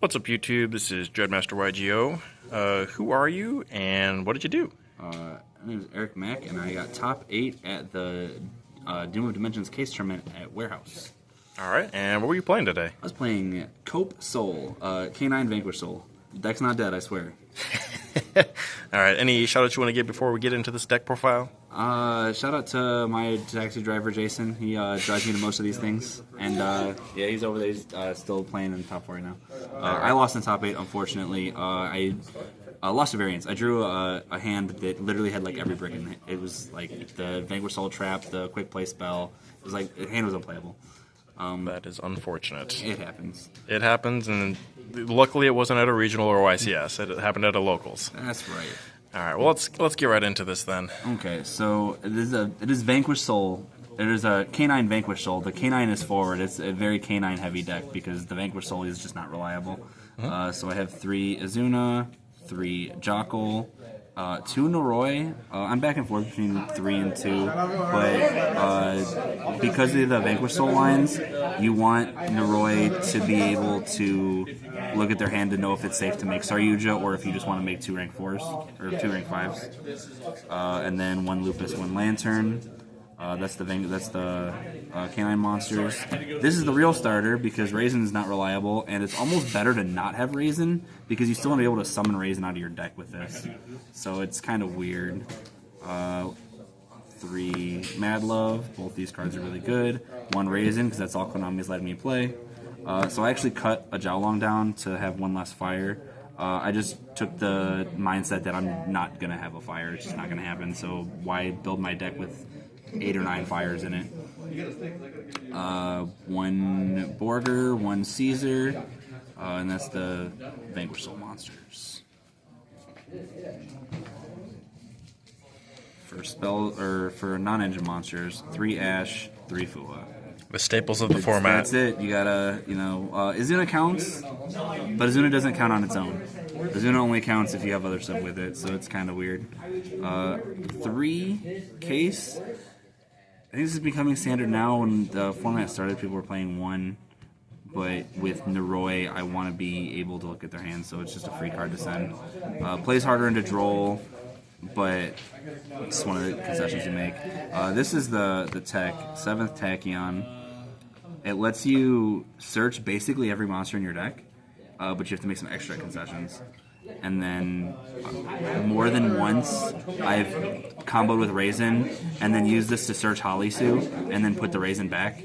What's up, YouTube? This is Dreadmaster Yugioh. Who are you, and what did you do? My name is Eric Mack, and I got top 8 at the Doom of Dimensions case tournament at Warehouse. All right, and what were you playing today? I was playing Cope Soul, K9 Vanquish Soul. The deck's not dead, I swear. All right, any shout-outs you want to give before we get into this deck profile? Shout out to my taxi driver, Jason. He drives me to most of these things. And, yeah, he's over there. He's still playing in the top 4 right now. I lost in top 8, unfortunately. I lost a variance. I drew a hand that literally had, like, every brick in it. It was, like, the Vanquish Soul Trap, the Quick Play Spell. It was, like, the hand was unplayable. That is unfortunate. It happens. It happens, and luckily it wasn't at a regional or YCS. It happened at a locals. That's right. All right, well, let's get right into this then. Okay, so it is Vanquish Soul. It is a K9 Vanquish Soul. The K9 is forward. It's a very K9 heavy deck because the Vanquish Soul is just not reliable. So I have 3 Azuna, 3 Jockle, 2 Noroi. I'm back and forth between 3 and 2, but because of the Vanquish Soul lines, you want Noroi to be able to look at their hand to know if it's safe to make Yugioh or if you just want to make 2 rank 4s or 2 rank 5s. And then 1 Lupus, 1 Lantern. That's the K9 monsters. This is the real starter because Raisin is not reliable, and it's almost better to not have Raisin because you still want to be able to summon Raisin out of your deck with this. So it's kind of weird. 3 Mad Love. Both these cards are really good. 1 Raisin because that's all Konami's letting me play. So I actually cut a Jowlong down to have 1 less fire. I just took the mindset that I'm not going to have a fire. It's just not going to happen. So why build my deck with 8 or 9 fires in it? 1 Borger, 1 Caesar, and that's the Vanquish Soul monsters. For non-engine monsters, 3 Ash, 3 Fua. The staples of the format. That's it. You gotta, Azuna counts, but Azuna doesn't count on its own. Azuna only counts if you have other stuff with it, so it's kind of weird. 3 Case. I think this is becoming standard now. When the format started, people were playing 1, but with Noroi, I want to be able to look at their hands, so it's just a free card to send. Plays harder into Droll, but it's one of the concessions you make. This is the tech, 7th Tachyon. It lets you search basically every monster in your deck, but you have to make some extra concessions. And then more than once, I've comboed with Raisin and then used this to search Halisu and then put the Raisin back.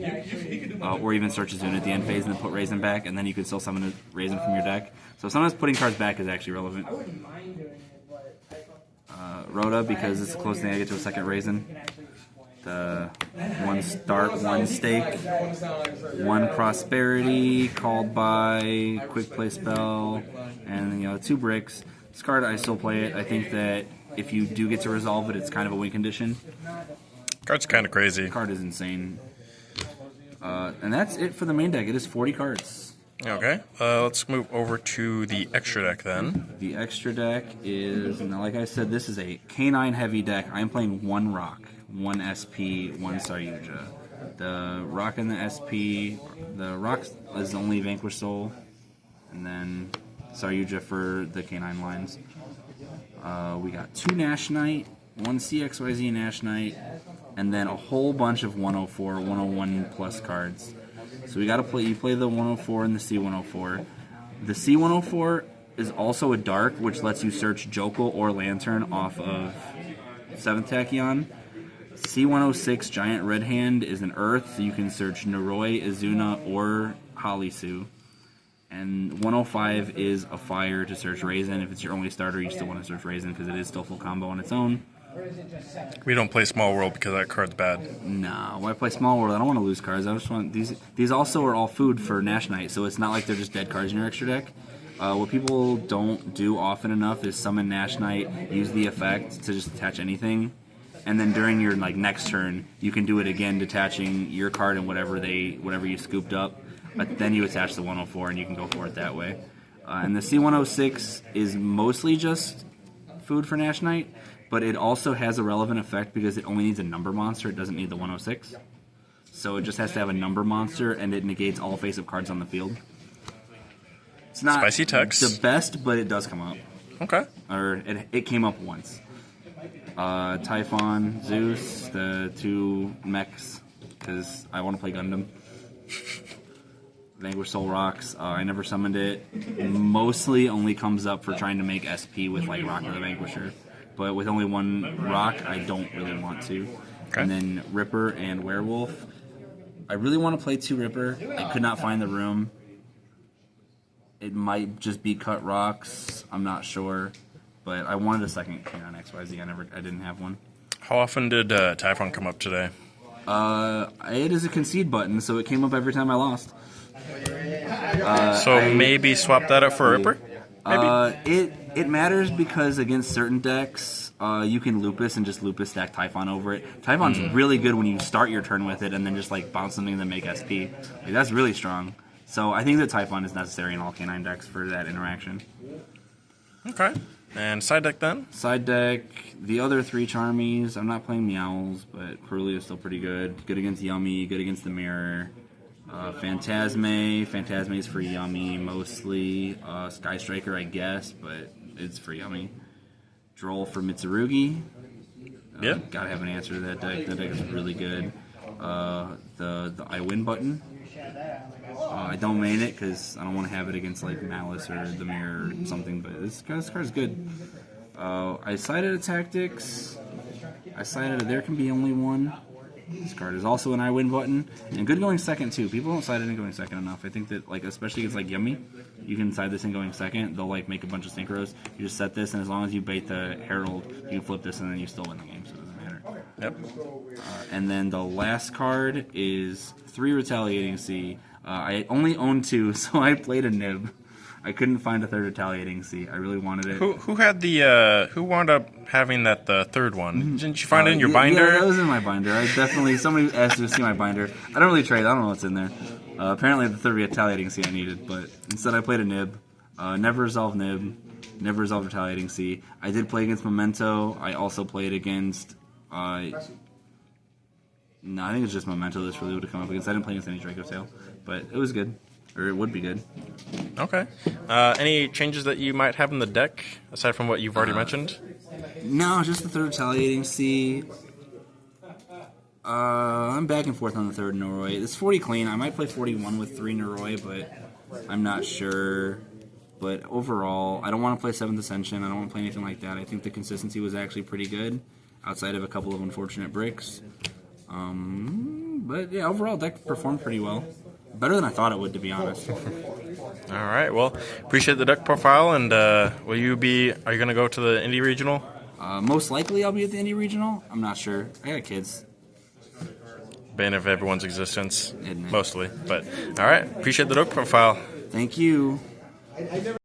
Or even search Azuna at the end phase and then put Raisin back, and then you can still summon a Raisin from your deck. So sometimes putting cards back is actually relevant. Rhoda, because it's the closest thing I get to a second Raisin. The 1 start, 1 stake, 1 prosperity, called by, quick play spell, and 2 bricks. This card, I still play it. I think that if you do get to resolve it, it's kind of a win condition. Card's kind of crazy. The card is insane. And that's it for the main deck. It is 40 cards. Okay, let's move over to the extra deck then. The extra deck is, like I said, this is a K9 heavy deck. I'm playing 1 Rock, 1 SP, 1 Yugioh. The Rock and the SP, the Rock is only Vanquish Soul, and then Yugioh for the K9 lines. We got 2 Nash Knight, 1 CXYZ Nash Knight, and then a whole bunch of 104, 101 plus cards. So you play the 104 and the C104. The C104 is also a dark, which lets you search Jokel or Lantern off of 7th Tachyon. C106 Giant Red Hand is an earth, so you can search Noroi, Azuna, or Halisu. And 105 is a fire to search Raisin. If it's your only starter, you still want to search Raisin because it is still full combo on its own. We don't play Small World because that card's bad. No, why play Small World? I don't want to lose cards. I just want these also are all food for Nash Knight, so it's not like they're just dead cards in your extra deck. What people don't do often enough is summon Nash Knight, use the effect to just attach anything, and then during your next turn, you can do it again, detaching your card and whatever you scooped up. But then you attach the 104 and you can go for it that way. And the C106 is mostly just food for Nash Knight, but it also has a relevant effect because it only needs a number monster. It doesn't need the 106. So it just has to have a number monster, and it negates all face-up cards on the field. It's not Spicy Tux. the best, but it does come up. Okay. Or it came up once. Typhon, Zeus, the 2 mechs, because I want to play Gundam. Vanquish Soul Rocks. I never summoned it. Mostly only comes up for trying to make SP with like Rock or the Vanquisher. But with only 1 rock, I don't really want to. Okay. And then Ripper and Werewolf. I really want to play 2 Ripper. I could not find the room. It might just be cut rocks. I'm not sure. But I wanted a second K9 XYZ. I didn't have one. How often did Typhon come up today? It is a concede button, so it came up every time I lost. Maybe swap that up for a Ripper? Maybe? It matters because against certain decks, you can Lupus and just Lupus stack Typhon over it. Typhon's really good when you start your turn with it and then just like bounce something and then make SP. Like, that's really strong. So I think that Typhon is necessary in all K9 decks for that interaction. Okay. And side deck then? Side deck, the other 3 Charmies. I'm not playing Meowls, but Curly is still pretty good. Good against Yummy, good against the Mirror. Phantasme. Phantasme is for Yummy mostly. Sky Striker, I guess, but it's for Yummy. Droll for Mitsurugi. Yeah. Gotta have an answer to that deck. That deck is really good. The I win button. I don't main it because I don't want to have it against like Malice or the Mirror or something, but this card's good. I sided a Tactics. I sided a There Can Be Only One. This card is also an I win button, and good going second too. People don't side it in going second enough. I think that like especially against like Yummy, you can side this in going second. They'll like make a bunch of synchros. You just set this, and as long as you bait the Herald, you can flip this, and then you still win the game. So it doesn't matter. Yep. And then the last card is 3 Retaliating Sea. I only own 2, so I played a nib. I couldn't find a 3rd Retaliating Sea. I really wanted it. Who had the who wound up having that the 3rd one? Didn't you find it in your binder? Yeah, that was in my binder. Somebody asked to see my binder. I don't really trade. I don't know what's in there. Apparently the 3rd Retaliating Sea I needed, but instead I played a nib. Never resolved nib. Never resolved Retaliating Sea. I did play against Memento. I also played against. No, I think it's just Memento that's really would have come up against. I didn't play against any Draco Tail, but it was good. Or it would be good. Okay. Any changes that you might have in the deck, aside from what you've already mentioned? No, just the 3rd Retaliating Sea. I'm back and forth on the 3rd Noroi. It's 40 clean. I might play 41 with 3 Noroi, but I'm not sure. But overall, I don't want to play 7th Ascension. I don't want to play anything like that. I think the consistency was actually pretty good, outside of a couple of unfortunate bricks. But yeah, overall, deck performed pretty well. Better than I thought it would, to be honest. All right. Well, appreciate the deck profile, and are you going to go to the Indie Regional? Most likely I'll be at the Indie Regional. I'm not sure. I got kids. Bane of everyone's existence, Isn't it? mostly. But, all right. Appreciate the deck profile. Thank you.